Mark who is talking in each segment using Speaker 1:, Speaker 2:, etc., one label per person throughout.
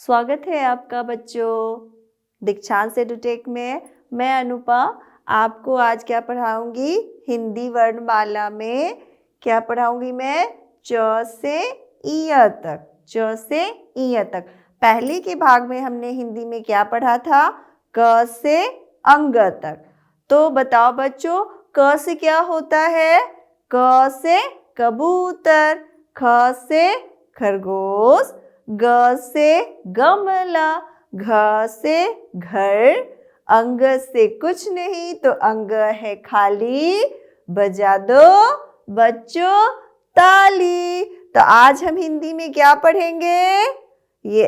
Speaker 1: स्वागत है आपका बच्चों। दीक्षांत एडुटेक में मैं अनुपा आपको आज क्या पढ़ाऊंगी? हिंदी वर्णमाला में क्या पढ़ाऊंगी मैं? च से इ तक। च से इ तक। पहले के भाग में हमने हिंदी में क्या पढ़ा था? क से अंग तक। तो बताओ बच्चों, क से क्या होता है? क से कबूतर, ख से खरगोश, ग से गमला, घ से घर, अंग से कुछ नहीं तो अंग है खाली, बजा दो बच्चों ताली। तो आज हम हिंदी में क्या पढ़ेंगे? ये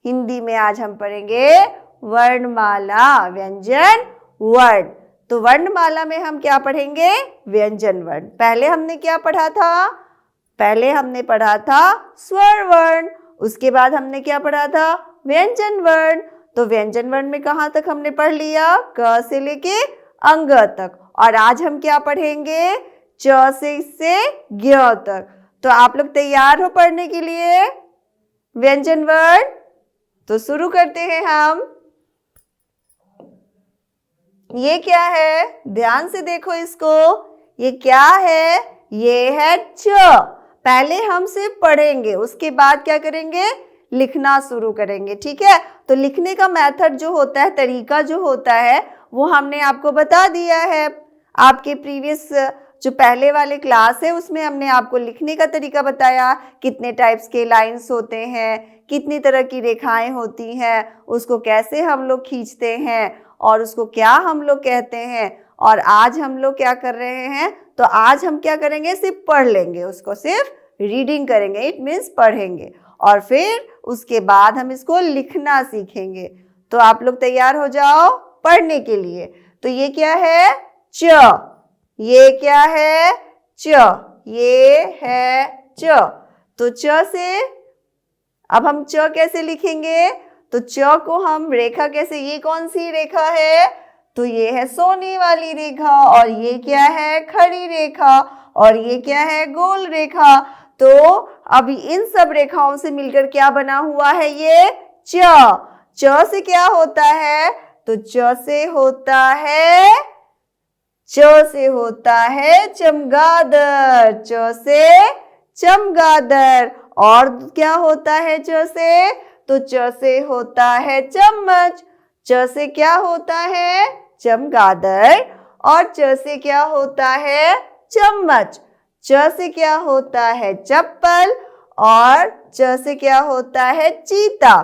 Speaker 1: हिंदी में आज हम पढ़ेंगे वर्णमाला, व्यंजन वर्ण। तो वर्णमाला में हम क्या पढ़ेंगे? व्यंजन वर्ण। पहले हमने क्या पढ़ा था? पहले हमने पढ़ा था स्वर वर्ण। उसके बाद हमने क्या पढ़ा था? व्यंजन वर्ण। तो व्यंजन वर्ण में कहाँ तक हमने पढ़ लिया? क से लेके अंग तक। और आज हम क्या पढ़ेंगे? च से ज्ञ तक। तो आप लोग तैयार हो पढ़ने के लिए व्यंजन वर्ण? तो शुरू करते हैं हम। ये क्या है? ध्यान से देखो इसको। ये क्या है? ये है च। पहले हम सिर्फ पढ़ेंगे, उसके बाद क्या करेंगे? लिखना शुरू करेंगे। ठीक है? तो लिखने का मेथड जो होता है, तरीका जो होता है, वो हमने आपको बता दिया है। आपके प्रीवियस जो पहले वाले क्लास है उसमें हमने आपको लिखने का तरीका बताया। कितने टाइप्स के लाइंस होते हैं, कितनी तरह की रेखाएं होती हैं, उसको कैसे हम लोग खींचते हैं और उसको क्या हम लोग कहते हैं। और आज हम लोग क्या कर रहे हैं? तो आज हम क्या करेंगे? सिर्फ पढ़ लेंगे, उसको सिर्फ रीडिंग करेंगे। इट मीन्स पढ़ेंगे। और फिर उसके बाद हम इसको लिखना सीखेंगे। तो आप लोग तैयार हो जाओ पढ़ने के लिए। तो ये क्या है? च। ये क्या है? च। ये है च। तो च से अब हम च कैसे लिखेंगे? तो च को हम रेखा कैसे, ये कौन सी रेखा है? तो ये है सोने वाली रेखा। और ये क्या है? खड़ी रेखा। और ये क्या है? गोल रेखा। तो अब इन सब रेखाओं से मिलकर क्या बना हुआ है? ये च। च से क्या होता है? तो च से होता है, च से होता है चमगादड़। च से चमगादड़। और क्या होता है च से? तो च से होता है चम्मच। च से क्या होता है? चमगादड़। और च से क्या होता है? चम्मच। च से क्या होता है? चप्पल। और च से क्या होता है? चीता।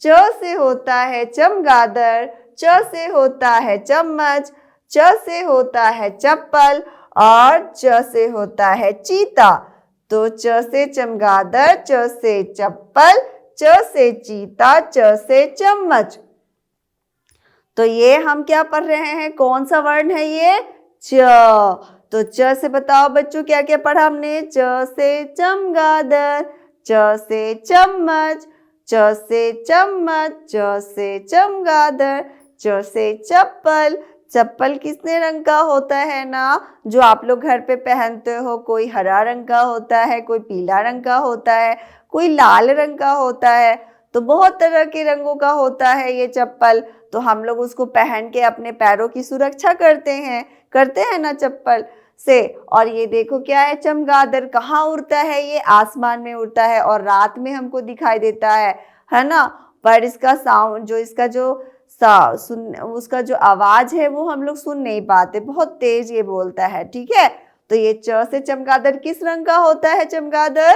Speaker 1: च से होता है चमगादड़, च से होता है चम्मच, च से होता है चप्पल और च से होता है चीता। तो च से चमगादड़, च से चप्पल, च से चीता, च से चम्मच। तो ये हम क्या पढ़ रहे हैं? कौन सा वर्ण है ये? च। तो च से बताओ बच्चों क्या क्या पढ़ा हमने? च से चमगादड़, च से चम्मच, च से चम्मच, च से चमगादड़, च से चप्पल। चप्पल कितने रंग का होता है ना, जो आप लोग घर पे पहनते हो? कोई हरा रंग का होता है, कोई पीला रंग का होता है, कोई लाल रंग का होता है। तो बहुत तरह के रंगों का होता है ये चप्पल। तो हम लोग उसको पहन के अपने पैरों की सुरक्षा करते हैं ना चप्पल से। और ये देखो क्या है? चमगादड़। कहाँ उड़ता है ये? आसमान में उड़ता है और रात में हमको दिखाई देता है ना। पर इसका साउंड जो इसका जो उसका जो आवाज है वो हम लोग सुन नहीं पाते, बहुत तेज ये बोलता है। ठीक है? तो ये च से चमगादड़ किस रंग का होता है? चमगादड़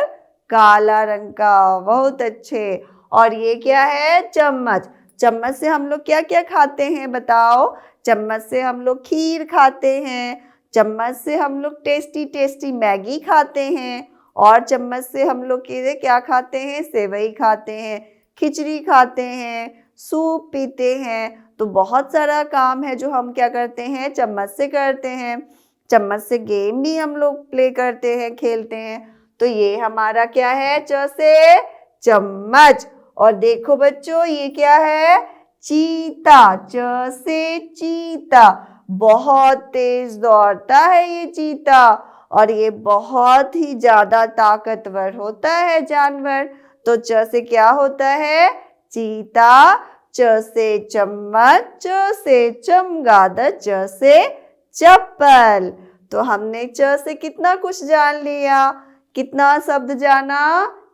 Speaker 1: काला रंग का। बहुत अच्छे। और ये क्या है? चम्मच। चम्मच से हम लोग क्या क्या खाते हैं बताओ? चम्मच से हम लोग खीर खाते हैं, चम्मच से हम लोग टेस्टी टेस्टी मैगी खाते हैं, और चम्मच से हम लोग क्या खाते हैं? सेवई खाते हैं, खिचड़ी खाते हैं, सूप पीते हैं। तो बहुत सारा काम है जो हम क्या करते हैं? चम्मच से करते हैं। चम्मच से गेम भी हम लोग प्ले करते हैं, खेलते हैं। तो ये हमारा क्या है? च से चम्मच। और देखो बच्चों ये क्या है? चीता। च से चीता। बहुत तेज दौड़ता है ये चीता और ये बहुत ही ज्यादा ताकतवर होता है जानवर। तो च से क्या होता है? चीता, च से चम्मच, च से चमगादड़, च से चप्पल। तो हमने च से कितना कुछ जान लिया, कितना शब्द जाना,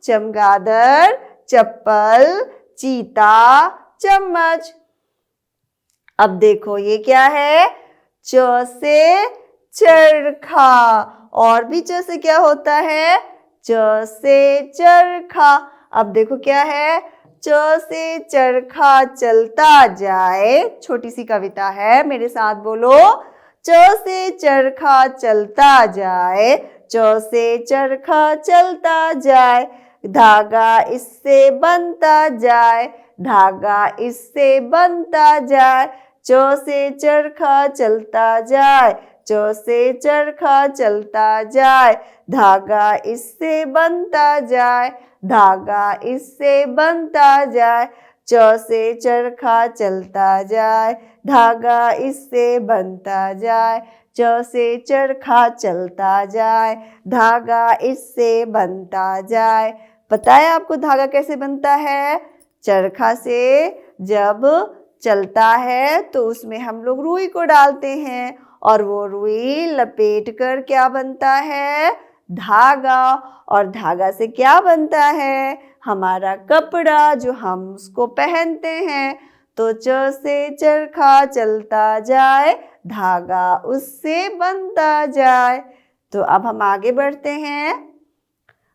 Speaker 1: चमगादड़, चप्पल, चीता, चम्मच। अब देखो ये क्या है, च से चरखा। और भी च से क्या होता है, च से चरखा। अब देखो क्या है, च से चरखा चलता जाए। छोटी सी कविता है, मेरे साथ बोलो, च से चरखा चलता जाए, च से चरखा चलता जाए, धागा इससे बनता जाए, धागा इससे बनता जाए, च से चरखा चलता जाए, च से चरखा चलता जाए, धागा इससे बनता जाए, धागा इससे बनता जाए, च से चरखा चलता जाए, धागा इससे बनता जाए, च से चरखा चलता जाए, धागा इससे बनता जाए। पता है आपको धागा कैसे बनता है? चरखा से जब चलता है तो उसमें हम लोग रुई को डालते हैं और वो रुई लपेट कर क्या बनता है, धागा। और धागा से क्या बनता है, हमारा कपड़ा जो हम उसको पहनते हैं। तो च से चरखा चलता जाए, धागा उससे बनता जाए। तो अब हम आगे बढ़ते हैं।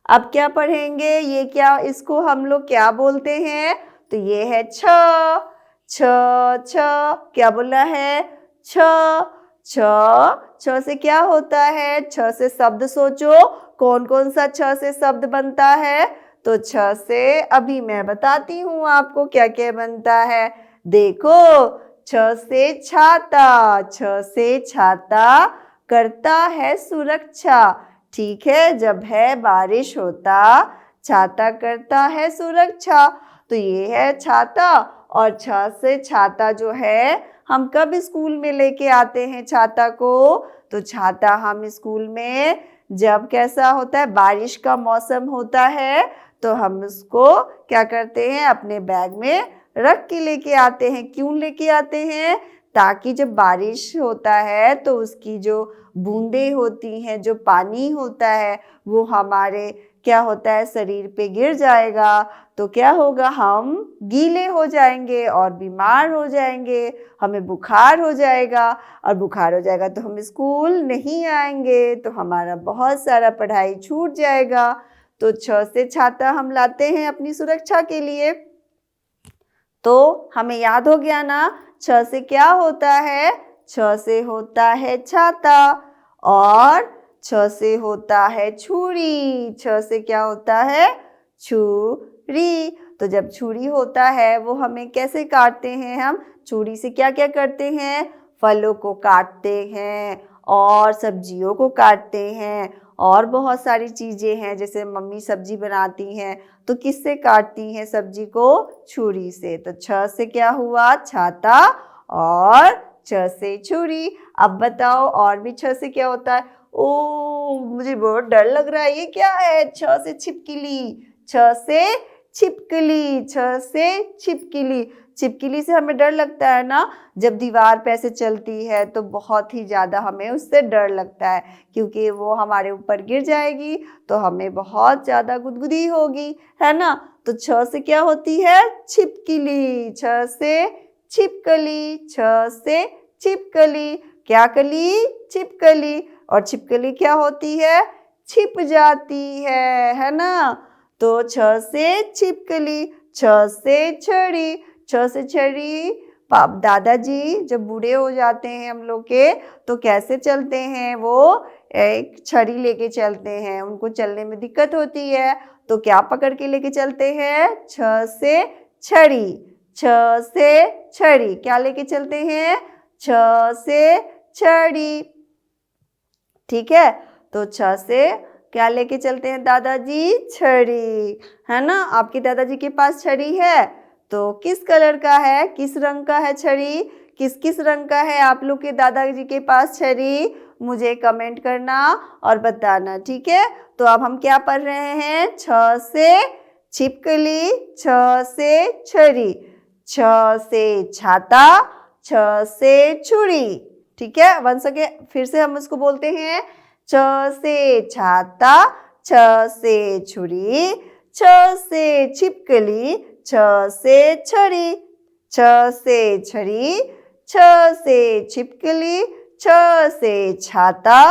Speaker 1: अब क्या पढ़ेंगे, ये क्या, इसको हम लोग क्या बोलते हैं? तो ये है छ। छ, छ क्या बोला है, छ। छ, छ से क्या होता है, छ से शब्द सोचो, कौन कौन सा छ से शब्द बनता है? तो छ से अभी मैं बताती हूँ आपको क्या क्या बनता है। देखो, छ से छाता, छ से छाता करता है सुरक्षा। ठीक है, जब है बारिश होता, छाता करता है सुरक्षा। तो ये है छाता। और छ से छाता जो है, हम कब स्कूल में लेके आते हैं छाता को? तो छाता हम स्कूल में जब कैसा होता है, बारिश का मौसम होता है, तो हम उसको क्या करते हैं, अपने बैग में रख के लेके आते हैं। क्यों लेके आते हैं? ताकि जब बारिश होता है तो उसकी जो बूंदें होती हैं, जो पानी होता है, वो हमारे क्या होता है, शरीर पे गिर जाएगा तो क्या होगा, हम गीले हो जाएंगे और बीमार हो जाएंगे, हमें बुखार हो जाएगा। और बुखार हो जाएगा तो हम स्कूल नहीं आएंगे, तो हमारा बहुत सारा पढ़ाई छूट जाएगा। तो छ से छाता हम लाते हैं अपनी सुरक्षा के लिए। तो हमें याद हो गया ना, छ से क्या होता है? छ से होता है छाता। और छ से होता है छुरी। छ से क्या होता है? छुरी। तो जब छुरी होता है वो हमें कैसे काटते हैं? हम छुरी से क्या क्या करते हैं? फलों को काटते हैं और सब्जियों को काटते हैं और बहुत सारी चीज़ें हैं, जैसे मम्मी सब्जी बनाती हैं तो किससे काटती हैं सब्जी को? छुरी से। तो छ से क्या हुआ? छाता। और छ से छुरी। अब बताओ और भी छ से क्या होता है? ओ, मुझे बहुत डर लग रहा है, ये क्या है? छ से छिपकली। छ से छिपकली। छ से छिपकली। छिपकली से हमें डर लगता है ना, जब दीवार पे ऐसे चलती है तो बहुत ही ज़्यादा हमें उससे डर लगता है, क्योंकि वो हमारे ऊपर गिर जाएगी तो हमें बहुत ज़्यादा गुदगुदी होगी, है ना। तो छ से क्या होती है? छिपकली। छ से छिपकली। छ से छिपकली। क्या कली? छिपकली। और छिपकली क्या होती है? छिप जाती है ना। तो छ से छिपकली। छ से छड़ी। छ से छड़ी। दादाजी जब बूढ़े हो जाते हैं हम लोग के, तो कैसे चलते हैं? वो एक छड़ी लेके चलते हैं, उनको चलने में दिक्कत होती है तो क्या पकड़ के लेके चलते हैं? छ से छड़ी। छ से छड़ी। क्या लेके चलते हैं? छ से छड़ी। ठीक है, तो छ से क्या लेके चलते हैं दादाजी? छड़ी, है ना। आपके दादाजी के पास छड़ी है तो किस कलर का है, किस रंग का है छड़ी? किस किस रंग का है आप लोग के दादाजी के पास छड़ी? मुझे कमेंट करना और बताना, ठीक है। तो अब हम क्या पढ़ रहे हैं? छ से छिपकली, छ से छरी, छ से छाता, छ से छुरी। ठीक है, वंस अगेन फिर से हम उसको बोलते हैं। छ से छाता, छ से छुरी, छ से छिपकली, छ से छरी, छ से छरी, छ से छिपकली, छ से छाता,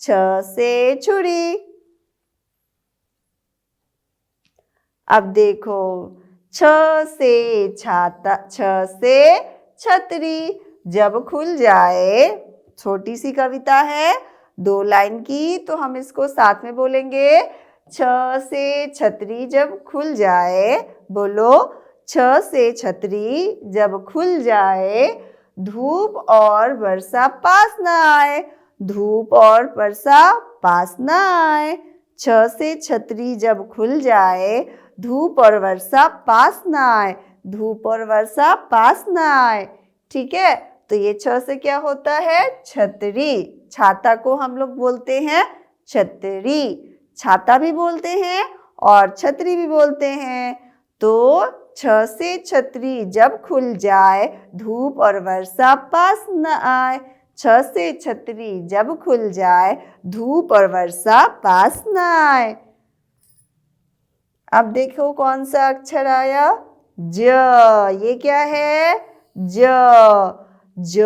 Speaker 1: छ से छुरी। अब देखो, छ से छाता, छ से छतरी जब खुल जाए। छोटी सी कविता है, 2 लाइन की, तो हम इसको साथ में बोलेंगे। छ से छतरी जब खुल जाए, बोलो। छ से छतरी जब खुल जाए, धूप और वर्षा पास न आए, धूप और वर्षा पास न आए। छ से छतरी जब खुल जाए, धूप और वर्षा पास न आए, धूप और वर्षा पास न आए। ठीक है, तो ये छ से क्या होता है? छतरी। छाता को हम लोग बोलते हैं छतरी, छाता भी बोलते हैं और छतरी भी बोलते हैं। तो छ से छतरी जब खुल जाए, धूप और वर्षा पास न आए। छ से छतरी जब खुल जाए, धूप और वर्षा पास न आए। अब देखो कौन सा अक्षर आया? ज। ये क्या है? ज। ज।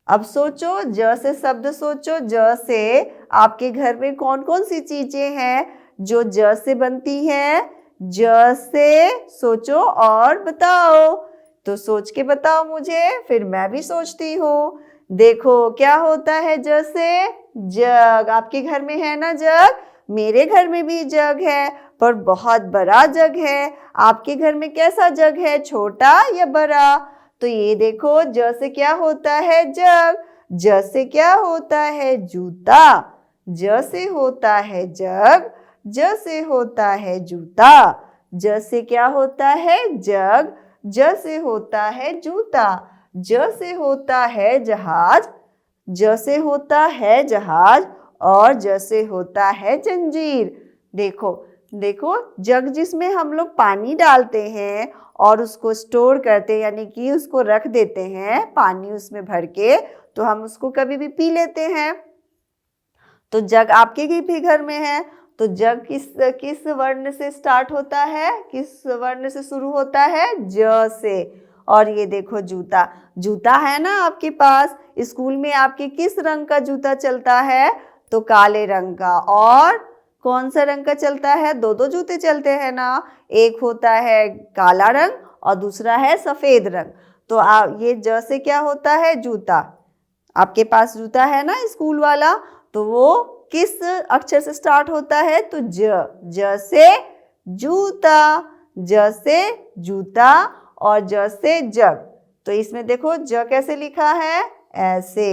Speaker 1: अब सोचो, ज से शब्द सोचो। ज से आपके घर में कौन कौन सी चीजें हैं जो ज से बनती हैं? ज से सोचो और बताओ। तो सोच के बताओ मुझे, फिर मैं भी सोचती हूँ। देखो क्या होता है ज से? जग। आपके घर में है ना जग? मेरे घर में भी जग है, पर बहुत बड़ा जग है। आपके घर में कैसा जग है, छोटा या बड़ा? तो ये देखो, ज से क्या होता है? जग। ज से क्या होता है? जूता। ज से होता है जग, ज से होता है जूता। ज से क्या होता है? जग। ज से होता है जूता। ज से होता है जहाज, ज से होता है जहाज, और ज से होता है जंजीर। देखो देखो, जग जिसमें हम लोग पानी डालते हैं और उसको स्टोर करते हैं, यानी कि उसको रख देते हैं पानी उसमें भर के, तो हम उसको कभी भी पी लेते हैं। तो जग आपके भी घर में है। तो जग किस वर्ण से स्टार्ट होता है? किस वर्ण से शुरू होता है? ज से। और ये देखो जूता। जूता है ना आपके पास? स्कूल में आपके किस रंग का जूता चलता है? तो काले रंग का। और कौन सा रंग का चलता है? 2 जूते चलते हैं ना। एक होता है काला रंग और दूसरा है सफेद रंग। तो ये ज से क्या होता है? जूता। आपके पास जूता है ना स्कूल वाला, तो वो किस अक्षर से स्टार्ट होता है? तो ज। ज से जूता, ज से जूता और ज से जग। तो इसमें देखो ज कैसे लिखा है? ऐसे।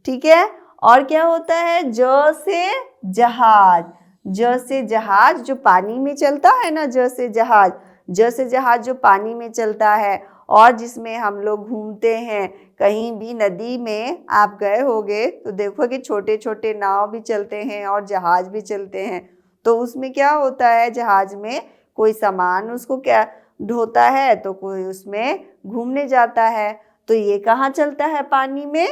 Speaker 1: ठीक है। और क्या होता है? ज से जहाज। ज से जहाज जो पानी में चलता है ना, ज से जहाज। ज से जहाज जो पानी में चलता है और जिसमें हम लोग घूमते हैं। कहीं भी नदी में आप गए होंगे तो देखोगे छोटे छोटे नाव भी चलते हैं और जहाज भी चलते हैं। तो उसमें क्या होता है? जहाज में कोई सामान उसको क्या ढोता है, तो कोई उसमें घूमने जाता है। तो ये कहाँ चलता है? पानी में।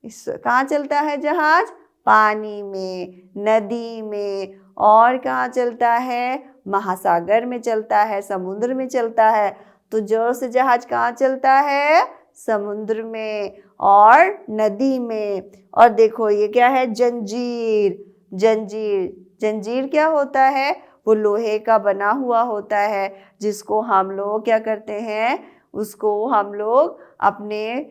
Speaker 1: कहाँ चलता है जहाज? पानी में, नदी में। और कहाँ चलता है? महासागर में चलता है, समुद्र में चलता है। तो ज से जहाज कहाँ चलता है? समुद्र में और नदी में। और देखो ये क्या है? जंजीर। जंजीर। जंजीर क्या होता है? वो लोहे का बना हुआ होता है, जिसको हम लोग क्या करते हैं? उसको हम लोग अपने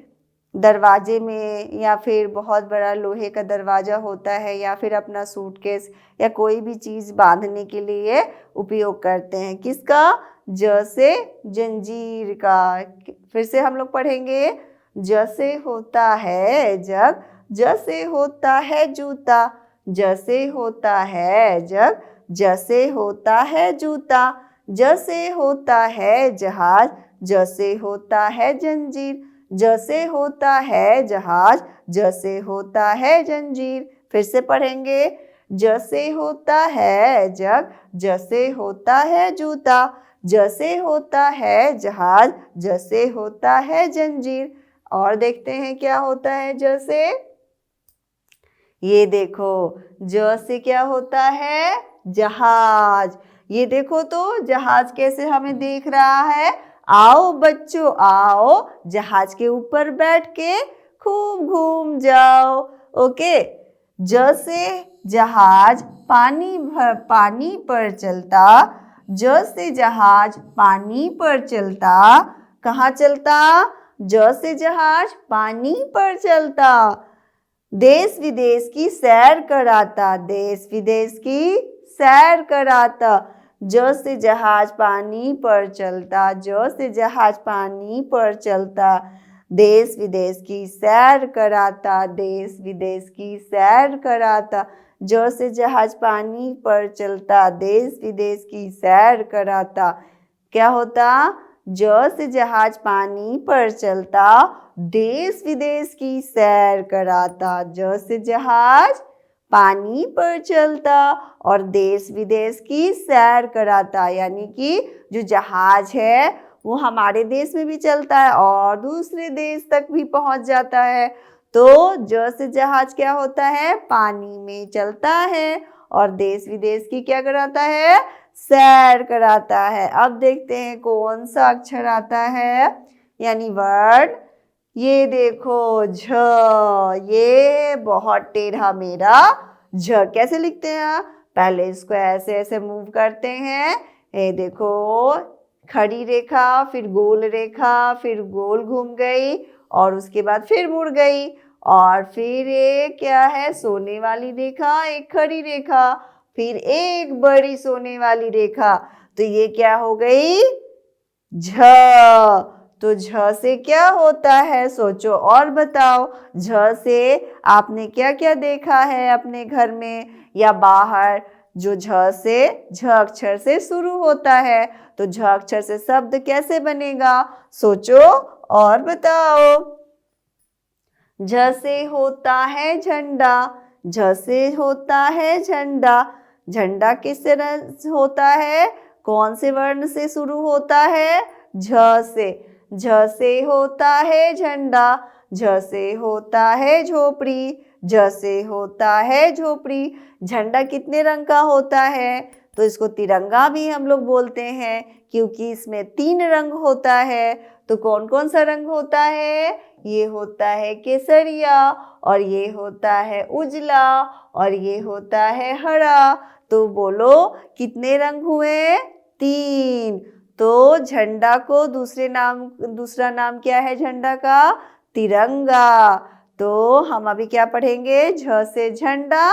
Speaker 1: दरवाजे में, या फिर बहुत बड़ा लोहे का दरवाजा होता है, या फिर अपना सूटकेस या कोई भी चीज़ बांधने के लिए उपयोग करते हैं। किसका? ज से जंजीर का। फिर से हम लोग पढ़ेंगे। ज से होता है जग, ज से होता है जूता, ज से होता है जग, ज से होता है जूता, ज से होता है जहाज, ज से होता है जंजीर, ज से होता है जहाज, ज से होता है जंजीर। फिर से पढ़ेंगे। जैसे होता है जग, जैसे होता है जूता, जैसे होता है जहाज, जैसे होता है जंजीर। और देखते हैं क्या होता है जैसे। ये देखो, जैसे क्या होता है जहाज। ये देखो तो जहाज कैसे हमें देख रहा है। आओ बच्चों आओ, जहाज के ऊपर बैठ के खूब घूम जाओ। ओके, जैसे जहाज पानी पर चलता, जैसे जहाज पानी पर चलता, कहाँ चलता? जैसे जहाज पानी पर चलता, देश विदेश की सैर कराता, देश विदेश की सैर कराता। जैसे जहाज पानी पर चलता, जैसे जहाज पानी पर चलता, देश विदेश की सैर कराता, देश विदेश की सैर कराता। जैसे जहाज पानी पर चलता, देश विदेश की सैर कराता। क्या होता? जैसे जहाज पानी पर चलता, देश विदेश की सैर कराता। जैसे जहाज पानी पर चलता और देश विदेश की सैर कराता, यानी कि जो जहाज है वो हमारे देश में भी चलता है और दूसरे देश तक भी पहुंच जाता है। तो जैसे जहाज क्या होता है? पानी में चलता है और देश विदेश की क्या कराता है? सैर कराता है। अब देखते हैं कौन सा अक्षर आता है, यानी वर्ड। ये देखो झ, ये बहुत टेढ़ा मेढ़ा झ। कैसे लिखते हैं? पहले इसको ऐसे ऐसे मूव करते हैं। ये देखो, खड़ी रेखा, फिर गोल रेखा, फिर गोल घूम गई और उसके बाद फिर मुड़ गई। और फिर ये क्या है? सोने वाली रेखा, एक खड़ी रेखा, फिर एक बड़ी सोने वाली रेखा। तो ये क्या हो गई? झ। तो झ से क्या होता है? सोचो और बताओ। झ से आपने क्या क्या देखा है अपने घर में या बाहर? जो झ से, झ अक्षर से शुरू होता है। तो झ अक्षर से शब्द कैसे बनेगा? सोचो और बताओ। झ से होता है झंडा, झ से होता है झंडा। झंडा किस तरह होता है? कौन से वर्ण से शुरू होता है? झ से। झ से होता है झंडा, झ से होता है झोपड़ी, झ से होता है झोपड़ी। झंडा कितने रंग का होता है? तो इसको तिरंगा भी हम लोग बोलते हैं क्योंकि इसमें 3 रंग होता है। तो कौन कौन सा रंग होता है? ये होता है केसरिया और ये होता है उजला और ये होता है हरा। तो बोलो कितने रंग हुए? 3। तो झंडा को दूसरा नाम क्या है झंडा का? तिरंगा। तो हम अभी क्या पढ़ेंगे? झ से झंडा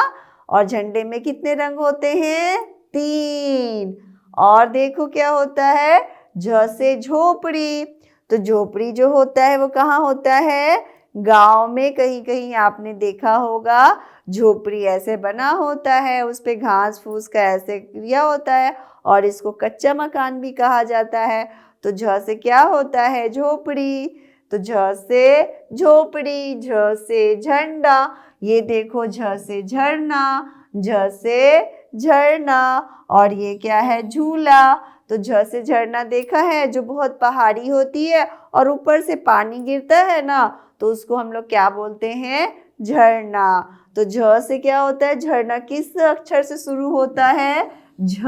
Speaker 1: और झंडे में कितने रंग होते हैं? 3। और देखो क्या होता है? झ से झोपड़ी। तो झोपड़ी जो होता है वो कहाँ होता है? गांव में कहीं कहीं आपने देखा होगा। झोपड़ी ऐसे बना होता है, उस पे घास फूस का ऐसे किया होता है और इसको कच्चा मकान भी कहा जाता है। तो झ से क्या होता है? झोपड़ी। तो झ से झोपड़ी, झ से झंडा। ये देखो, झ से झरना, झ से झरना। और ये क्या है? झूला। तो झ से झरना देखा है, जो बहुत पहाड़ी होती है और ऊपर से पानी गिरता है ना, तो उसको हम लोग क्या बोलते हैं? झरना। तो झ से क्या होता है? झरना किस अक्षर से शुरू होता है? झ।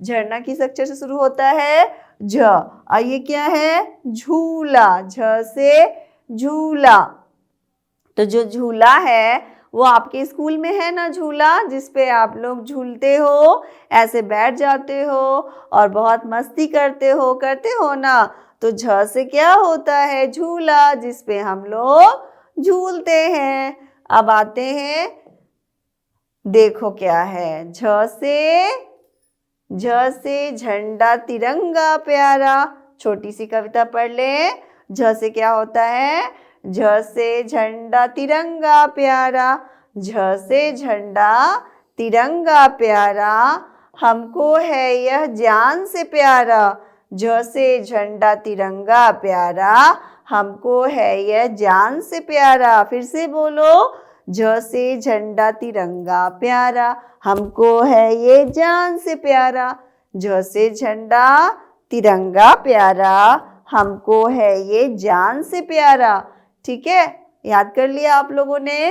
Speaker 1: झरना किस अक्षर से शुरू होता है? झ। और ये क्या है? झूला। झ से झूला। तो जो झूला है वो आपके स्कूल में है ना, झूला जिसपे आप लोग झूलते हो, ऐसे बैठ जाते हो और बहुत मस्ती करते हो ना। तो झ से क्या होता है? झूला, जिसपे हम लोग झूलते हैं। अब आते हैं, देखो क्या है। झ से झंडा तिरंगा प्यारा। छोटी सी कविता पढ़ ले। झ से क्या होता है? झ से झंडा तिरंगा प्यारा, झ से झंडा तिरंगा प्यारा, हमको है यह जान से प्यारा। झ से झंडा तिरंगा प्यारा, हमको है यह जान से प्यारा। फिर से बोलो। झ से झंडा तिरंगा प्यारा, हमको है ये जान से प्यारा। झ से झंडा तिरंगा प्यारा, हमको है ये जान से प्यारा। ठीक है, याद कर लिया आप लोगों ने?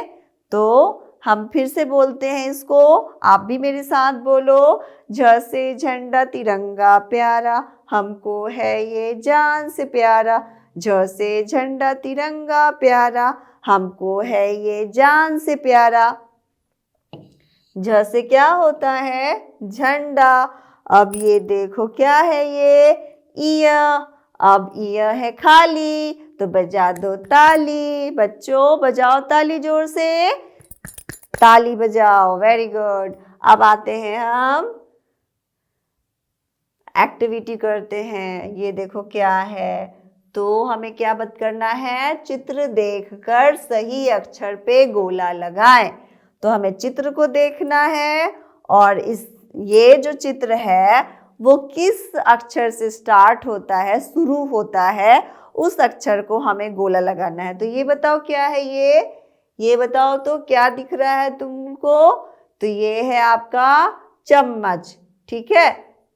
Speaker 1: तो हम फिर से बोलते हैं इसको, आप भी मेरे साथ बोलो। झ से झंडा तिरंगा प्यारा, हमको है ये जान से प्यारा। झ से झंडा तिरंगा प्यारा, हमको है ये जान से प्यारा। झ से क्या होता है? झंडा। अब ये देखो क्या है ये? ईय। अब ईय है खाली, तो बजा दो ताली। बच्चों बजाओ ताली जोर से, ताली बजाओ। Very good. अब आते हैं हम एक्टिविटी करते हैं। ये देखो क्या है, तो हमें क्या बत करना है? चित्र देखकर सही अक्षर पे गोला लगाएं। तो हमें चित्र को देखना है और ये जो चित्र है वो किस अक्षर से स्टार्ट होता है, शुरू होता है, उस अक्षर को हमें गोला लगाना है। तो ये बताओ क्या है ये बताओ तो क्या दिख रहा है तुमको? तो ये है आपका चम्मच। ठीक है,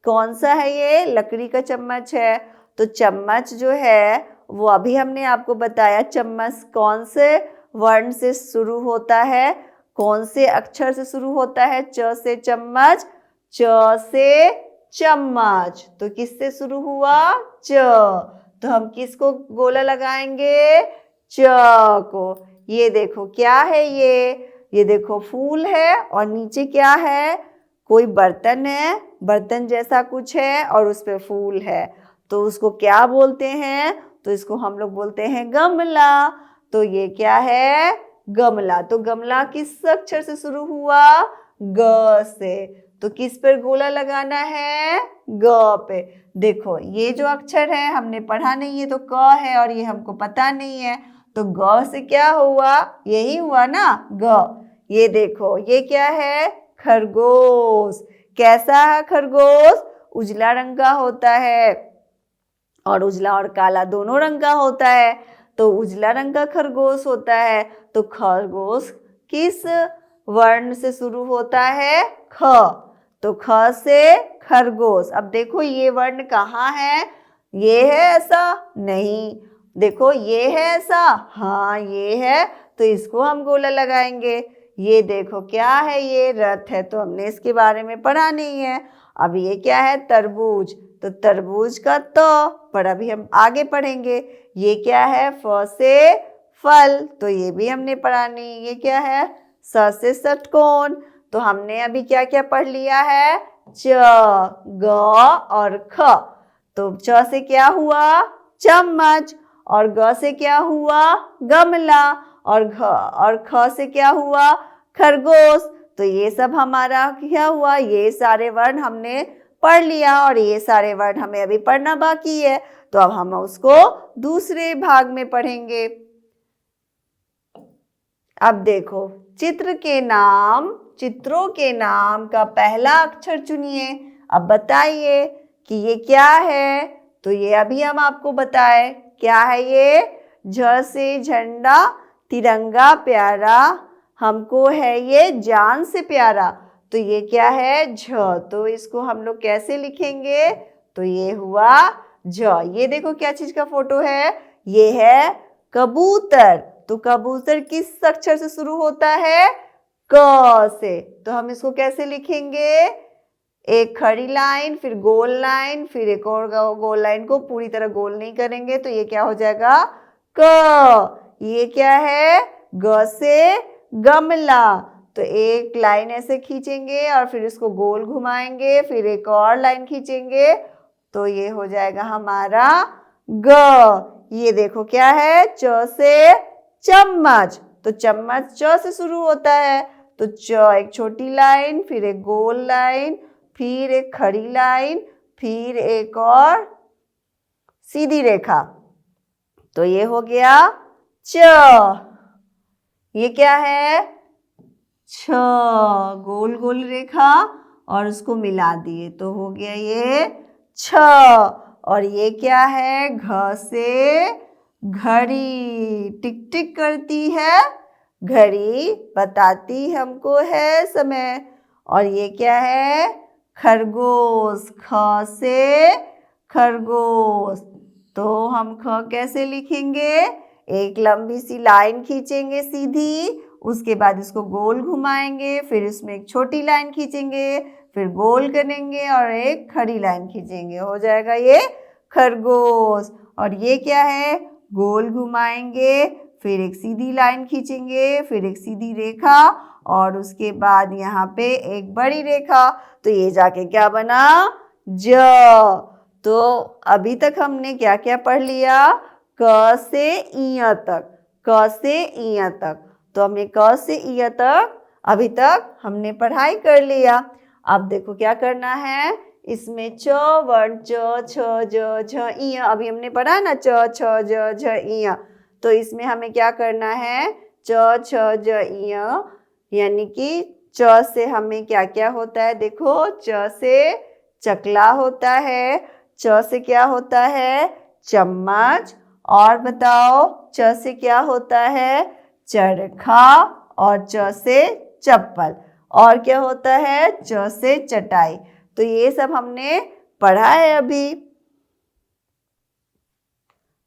Speaker 1: कौन सा है ये? लकड़ी का चम्मच है। तो चम्मच जो है वो अभी हमने आपको बताया, चम्मच कौन से वर्ण से शुरू होता है, कौन से अक्षर से शुरू होता है? च से चम्मच, च से चम्मच। तो किससे शुरू हुआ? च। तो हम किसको गोला लगाएंगे? च को। ये देखो क्या है ये देखो फूल है और नीचे क्या है? कोई बर्तन है, बर्तन जैसा कुछ है और उस पे फूल है। तो उसको क्या बोलते हैं? तो इसको हम लोग बोलते हैं गमला। तो ये क्या है? गमला। तो गमला किस अक्षर से शुरू हुआ? ग से। तो किस पर गोला लगाना है? ग पे। देखो ये जो अक्षर है हमने पढ़ा नहीं है, तो क है और ये हमको पता नहीं है। तो ग से क्या हुआ? यही हुआ ना, ग। ये देखो ये क्या है? खरगोश। कैसा है खरगोश? उजला रंग का होता है और उजला और काला दोनों रंग का होता है। तो उजला रंग का खरगोश होता है। तो खरगोश किस वर्ण से शुरू होता है? ख। तो ख से खरगोश। अब देखो ये वर्ण कहाँ है? ये है ऐसा? नहीं। देखो ये है ऐसा? हाँ ये है। तो इसको हम गोला लगाएंगे। ये देखो क्या है? ये रथ है, तो हमने इसके बारे में पढ़ा नहीं है। अब ये क्या है? तरबूज। तो तरबूज का तो पर अभी हम आगे पढ़ेंगे। ये क्या है? फ से फल। तो ये भी हमने पढ़ा नहीं। ये क्या है? स से षटकोण। तो हमने अभी क्या क्या पढ़ लिया है? च, ग और ख। तो च से क्या हुआ? चम्मच। और ग से क्या हुआ? गमला। और ख से क्या हुआ? खरगोश। तो ये सब हमारा क्या हुआ? ये सारे वर्ण हमने पढ़ लिया और ये सारे वर्ण हमें अभी पढ़ना बाकी है। तो अब हम उसको दूसरे भाग में पढ़ेंगे। अब देखो चित्रों के नाम का पहला अक्षर चुनिए। अब बताइए कि ये क्या है? तो ये अभी हम आपको बताए क्या है ये? झ से झंडा तिरंगा प्यारा, हमको है ये जान से प्यारा। तो ये क्या है? झ। तो इसको हम लोग कैसे लिखेंगे? तो ये हुआ झ। ये देखो क्या चीज का फोटो है? ये है कबूतर। तो कबूतर किस अक्षर से शुरू होता है? क से। तो हम इसको कैसे लिखेंगे? एक खड़ी लाइन, फिर गोल लाइन, फिर एक और गोल लाइन को पूरी तरह गोल नहीं करेंगे तो ये क्या हो जाएगा? क। ये क्या है? ग से गमला। तो एक लाइन ऐसे खींचेंगे और फिर इसको गोल घुमाएंगे, फिर एक और लाइन खींचेंगे, तो ये हो जाएगा हमारा ग। ये देखो क्या है? च से चम्मच। तो चम्मच च से शुरू होता है। तो च एक छोटी लाइन, फिर एक गोल लाइन, फिर एक खड़ी लाइन, फिर एक और सीधी रेखा। तो ये हो गया च। ये क्या है? छ। गोल गोल रेखा और उसको मिला दिए तो हो गया ये छ। और ये क्या है? घ से घड़ी, टिक टिक करती है घड़ी बताती हमको है समय। और ये क्या है? खरगोश। ख से खरगोश। तो हम ख कैसे लिखेंगे? एक लंबी सी लाइन खींचेंगे सीधी, उसके बाद इसको गोल घुमाएंगे, फिर इसमें एक छोटी लाइन खींचेंगे, फिर गोल करेंगे और एक खड़ी लाइन खींचेंगे, हो जाएगा ये खरगोश। और ये क्या है? गोल घुमाएंगे, फिर एक सीधी लाइन खींचेंगे, फिर एक सीधी रेखा और उसके बाद यहाँ पे एक बड़ी रेखा, तो ये जाके क्या बना? ज। तो अभी तक हमने क्या क्या पढ़ लिया? क से इ तक, क से इ तक। तो हमने क से इ तक अभी तक हमने पढ़ाई कर लिया। अब देखो क्या करना है, इसमें च वर्ण च छ ज झ इ, अभी हमने पढ़ा ना च छ ज झ इ, तो इसमें हमें क्या करना है? च छ ज इ, यानी कि च से हमें क्या क्या होता है? देखो, च से चकला होता है, च से क्या होता है? चम्मच। और बताओ, च से क्या होता है? चरखा। और च से चप्पल। और क्या होता है? च से चटाई। तो ये सब हमने पढ़ा है अभी।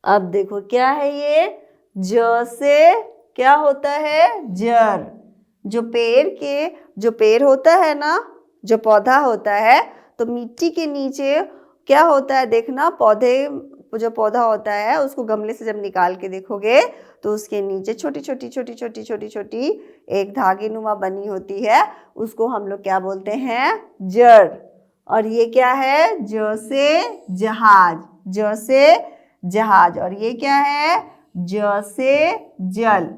Speaker 1: अब देखो क्या है ये? ज से क्या होता है? जर। जो पेड़ होता है ना, जो पौधा होता है, तो मिट्टी के नीचे क्या होता है? देखना, जो पौधा होता है उसको गमले से जब निकाल के देखोगे तो उसके नीचे छोटी छोटी एक धागे नुमा बनी होती है, उसको हम लोग क्या बोलते हैं? जड़। और ये क्या है? ज से जहाज। ज से जहाज। और ये क्या है? ज से जल।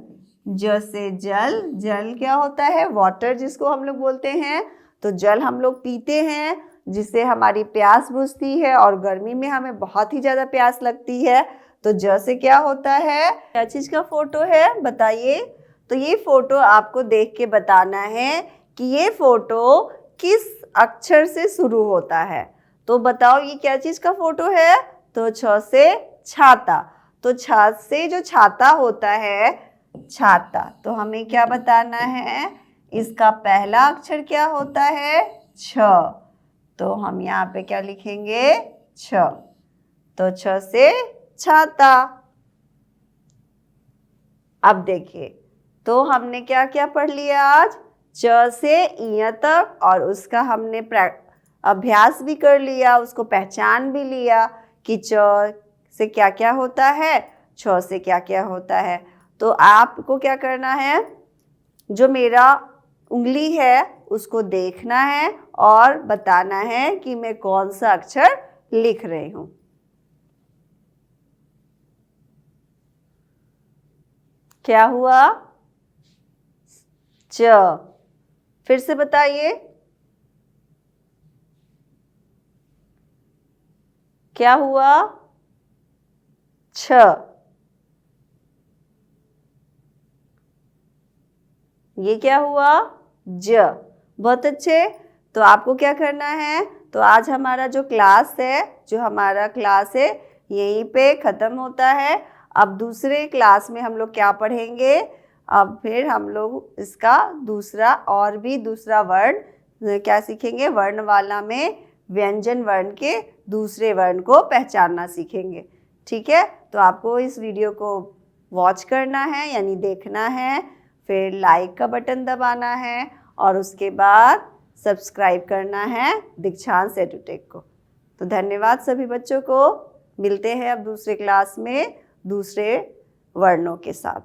Speaker 1: ज से जल। जल क्या होता है? वाटर, जिसको हम लोग बोलते हैं। तो जल हम लोग पीते हैं, जिससे हमारी प्यास बुझती है, और गर्मी में हमें बहुत ही ज़्यादा प्यास लगती है। तो ज से क्या होता है? क्या चीज़ का फोटो है? बताइए। तो ये फोटो आपको देख के बताना है कि ये फोटो किस अक्षर से शुरू होता है। तो बताओ, ये क्या चीज़ का फोटो है? तो छ से छाता। तो छ से जो छाता होता है, छाता, तो हमें क्या बताना है? इसका पहला अक्षर क्या होता है? छ। तो हम यहाँ पे क्या लिखेंगे? छ। तो छ से छाता। अब देखिए, तो हमने क्या क्या पढ़ लिया आज? च से इ तक, और उसका हमने अभ्यास भी कर लिया, उसको पहचान भी लिया कि च से क्या क्या होता है, छ से क्या क्या होता है। तो आपको क्या करना है? जो मेरा उंगली है उसको देखना है और बताना है कि मैं कौन सा अक्षर लिख रही हूँ। क्या हुआ? च। फिर से बताइए, क्या हुआ? छ। ये क्या हुआ? ज। बहुत अच्छे। तो आपको क्या करना है? तो आज हमारा जो क्लास है यहीं पे ख़त्म होता है। अब दूसरे क्लास में हम लोग क्या पढ़ेंगे? अब फिर हम लोग इसका दूसरा वर्ण क्या सीखेंगे? वर्णमाला में व्यंजन वर्ण के दूसरे वर्ण को पहचानना सीखेंगे। ठीक है? तो आपको इस वीडियो को वॉच करना है, यानी देखना है, फिर लाइक का बटन दबाना है और उसके बाद सब्सक्राइब करना है दीक्षांत एडुटेक को। तो धन्यवाद सभी बच्चों को। मिलते हैं अब दूसरे क्लास में दूसरे वर्णों के साथ।